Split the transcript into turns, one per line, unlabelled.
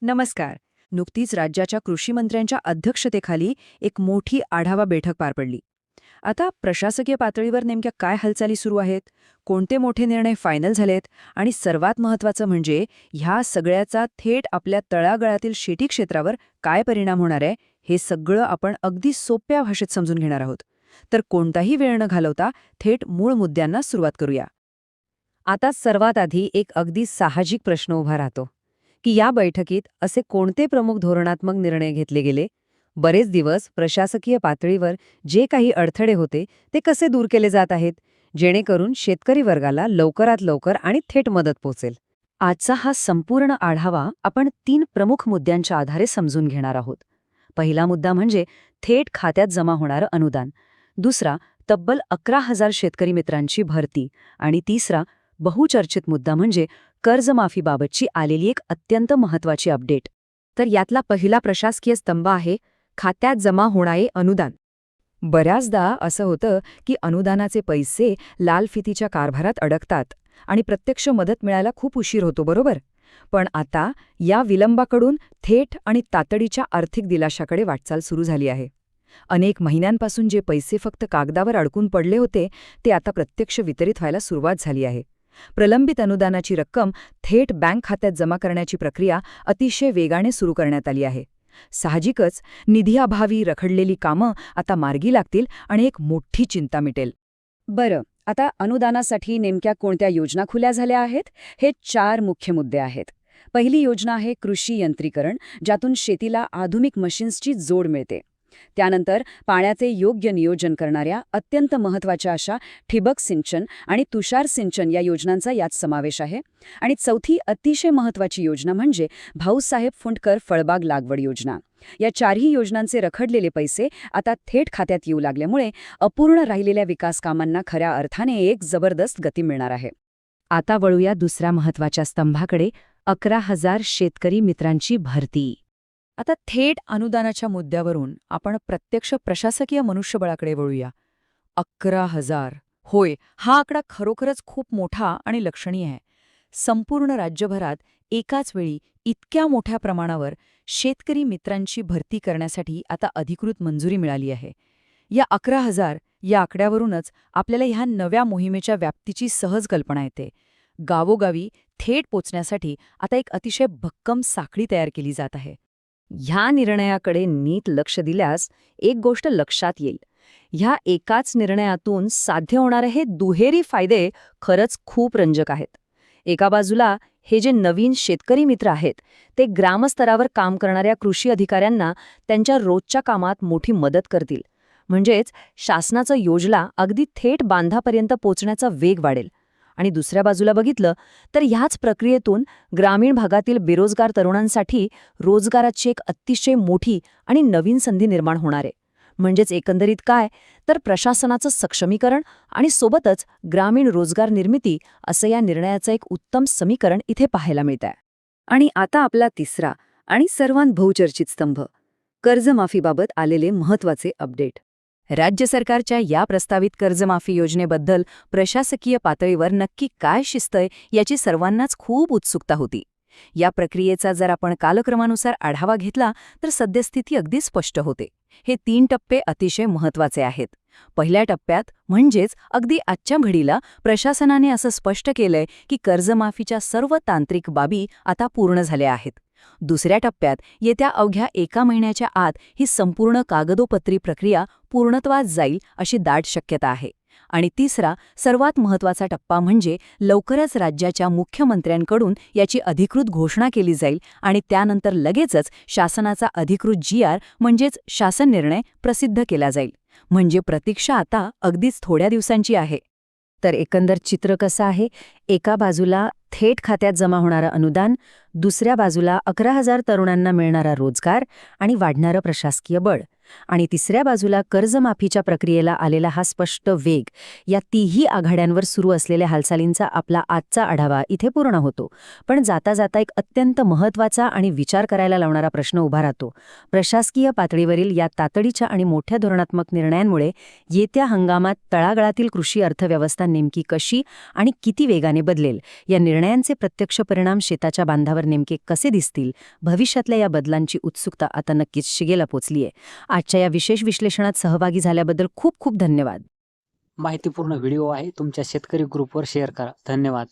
नमस्कार. नुकतीच राज्याच्या कृषी मंत्र्यांच्या अध्यक्षतेखाली एक मोठी आढावा बैठक पार पडली. आता प्रशासकीय पातळीवर नेमक्या काय हालचाली सुरू आहेत, कोणते मोठे निर्णय फायनल झालेत आणि सर्वात महत्त्वाचं म्हणजे ह्या सगळ्याचा थेट आपल्या तळागाळातील शेती क्षेत्रावर काय परिणाम होणार आहे, हे सगळं आपण अगदी सोप्या भाषेत समजून घेणार आहोत. तर कोणताही वेळ न घालवता थेट मूळ मुद्द्यांना सुरुवात करूया. आता सर्वात आधी एक अगदी साहजिक प्रश्न उभा राहतो की या बैठकीत असे कोणते प्रमुख धोरणात्मक निर्णय घेतले गेले. बरेच दिवस प्रशासकीय पातळीवर जे काही अडथळे होते ते कसे दूर केले जात आहेत, जेणेकरून शेतकरी वर्गाला लवकरात लवकर आणि थेट मदत पोहोचेल. आजचा हा संपूर्ण आढावा आपण 3 प्रमुख मुद्द्यांच्या आधारे समजून घेणार आहोत. पहिला मुद्दा म्हणजे थेट खात्यात जमा होणारं अनुदान, दुसरा तब्बल 11,000 शेतकरी मित्रांची भरती आणि तिसरा बहुचर्चित मुद्दा म्हणजे कर्जमाफीबाबतची आलेली एक अत्यंत महत्त्वाची अपडेट. तर यातला पहिला प्रशासकीय स्तंभ आहे खात्यात जमा होणारे अनुदान. बऱ्याचदा असं होतं की अनुदानाचे पैसे लाल फितीच्या कारभारात अडकतात आणि प्रत्यक्ष मदत मिळायला खूप उशीर होतो, बरोबर? पण आता या विलंबाकडून थेट आणि तातडीच्या आर्थिक दिलाशाकडे वाटचाल सुरू झाली आहे. अनेक महिन्यांपासून जे पैसे फक्त कागदावर अडकून पडले होते ते आता प्रत्यक्ष वितरित व्हायला सुरुवात झाली आहे. प्रलंबित अनुदानाची रक्कम थेट बँक खात्यात जमा करण्याची प्रक्रिया अतिशय वेगाने सुरू करण्यात आली आहे. साहजिकच निधीअभावी रखडलेली कामं आता मार्गी लागतील आणि एक मोठी चिंता मिटेल. बरं, आता अनुदानासाठी नेमक्या कोणत्या योजना खुल्या झाल्या आहेत? हे 4 मुख्य मुद्दे आहेत. पहिली योजना आहे कृषी यंत्रीकरण, ज्यातून शेतीला आधुनिक मशीन्सची जोड मिळते. त्यानंतर पाण्याचे योग्य नियोजन करणाऱ्या अत्यंत महत्त्वाच्या अशा ठिबक सिंचन आणि तुषार सिंचन या योजनांचा यात समावेश आहे. आणि चौथी अतिशय महत्त्वाची योजना म्हणजे भाऊसाहेब फुंडकर फळबाग लागवड योजना. या 4ही योजनांचे रखडलेले पैसे आता थेट खात्यात येऊ लागल्यामुळे अपूर्ण राहिलेल्या विकास कामांना खऱ्या अर्थाने एक जबरदस्त गती मिळणार आहे. आता वळूया दुसऱ्या महत्त्वाच्या स्तंभाकडे, 11,000 शेतकरी मित्रांची भरती. आता थेट अनुदानाच्या मुद्द्यावरून आपण प्रत्यक्ष प्रशासकीय मनुष्यबळाकडे वळूया. 11,000. होय, हा आकडा खरोखरच खूप मोठा आणि लक्षणीय आहे. संपूर्ण राज्यभरात एकाच वेळी इतक्या मोठ्या प्रमाणावर शेतकरी मित्रांची भरती करण्यासाठी आता अधिकृत मंजुरी मिळाली आहे. या 11,000 या आकड्यावरूनच आपल्याला ह्या नव्या मोहिमेच्या व्याप्तीची सहज कल्पना येते. गावोगावी थेट पोचण्यासाठी आता एक अतिशय भक्कम साखळी तयार केली जात आहे. ह्या निर्णयाकडे नीट लक्ष दिल्यास एक गोष्ट लक्षात येईल. ह्या एकाच निर्णयातून साध्य होणारे हे दुहेरी फायदे खरंच खूप रंजक आहेत. एका बाजूला हे जे नवीन शेतकरी मित्र आहेत ते ग्रामस्तरावर काम करणाऱ्या कृषी अधिकाऱ्यांना त्यांच्या रोजच्या कामात मोठी मदत करतील. म्हणजेच शासनाचं योजना अगदी थेट बांधापर्यंत पोचण्याचा वेग वाढेल. आणि दुसऱ्या बाजूला बघितलं तर ह्याच प्रक्रियेतून ग्रामीण भागातील बेरोजगार तरुणांसाठी रोजगाराची एक अतिशय मोठी आणि नवीन संधी निर्माण होणार आहे. म्हणजेच एकंदरीत काय, तर प्रशासनाचं सक्षमीकरण आणि सोबतच ग्रामीण रोजगार निर्मिती असं या निर्णयाचं एक उत्तम समीकरण इथे पाहायला मिळतंय. आणि आता आपला तिसरा आणि सर्वांत बहुचर्चित स्तंभ, कर्जमाफीबाबत आलेले महत्त्वाचे अपडेट. राज्य सरकारच्या या प्रस्तावित कर्जमाफी योजनेबद्दल प्रशासकीय पातळीवर नक्की काय शिस्तय याची सर्वांनाच खूप उत्सुकता होती. या प्रक्रियेचा जर आपण कालक्रमानुसार आढावा घेतला तर सद्यस्थिती अगदी स्पष्ट होते. हे 3 टप्पे अतिशय महत्त्वाचे आहेत. पहिल्या टप्प्यात म्हणजेच अगदी आजच्या घडीला प्रशासनाने असं स्पष्ट केलंय की कर्जमाफीच्या सर्व तांत्रिक बाबी आता पूर्ण झाल्या आहेत. दुसऱ्या टप्प्यात येत्या अवघ्या 1 महिन्याच्या आत ही संपूर्ण कागदोपत्री प्रक्रिया पूर्णत्वास जाईल अशी दाट शक्यता आहे. आणि तिसरा सर्वात महत्त्वाचा टप्पा म्हणजे लवकरच राज्याच्या मुख्यमंत्र्यांकडून याची अधिकृत घोषणा केली जाईल आणि त्यानंतर लगेचच शासनाचा अधिकृत GR म्हणजेच शासन निर्णय प्रसिद्ध केला जाईल. म्हणजे प्रतीक्षा आता अगदीच थोड्या दिवसांची आहे. तर एकंदर चित्र कसं आहे? एका बाजूला थेट खात्यात जमा होणारं अनुदान, दुसऱ्या बाजूला 11,000 तरुणांना मिळणारा रोजगार आणि वाढणारं प्रशासकीय बळ.
आणि तिसऱ्या बाजूला कर्जमाफीच्या प्रक्रियेला आलेला हा स्पष्ट वेग, या तिन्ही आघाड्यांवर सुरू असलेल्या हालचालींचा आपला आजचा आढावा इथे पूर्ण होतो. पण जाता जाता एक अत्यंत महत्त्वाचा आणि विचार करायला लावणारा प्रश्न उभा राहतो. प्रशासकीय पातळीवरील या तातडीच्या आणि मोठ्या धोरणात्मक निर्णयांमुळे येत्या हंगामात तळागाळातील कृषी अर्थव्यवस्था नेमकी कशी आणि किती वेगाने बदलेल, या निर्णयांचे प्रत्यक्ष परिणाम शेताच्या बांधावर नेमके कसे दिसतील, भविष्यातल्या या बदलांची उत्सुकता आता नक्कीच शिगेला पोचलीय. आजच्या या विशेष विश्लेषणात सहभागी झाल्याबद्दल खूप खूप धन्यवाद.
माहितीपूर्ण व्हिडिओ आहे, तुमच्या शेतकरी ग्रुपवर शेअर करा. धन्यवाद.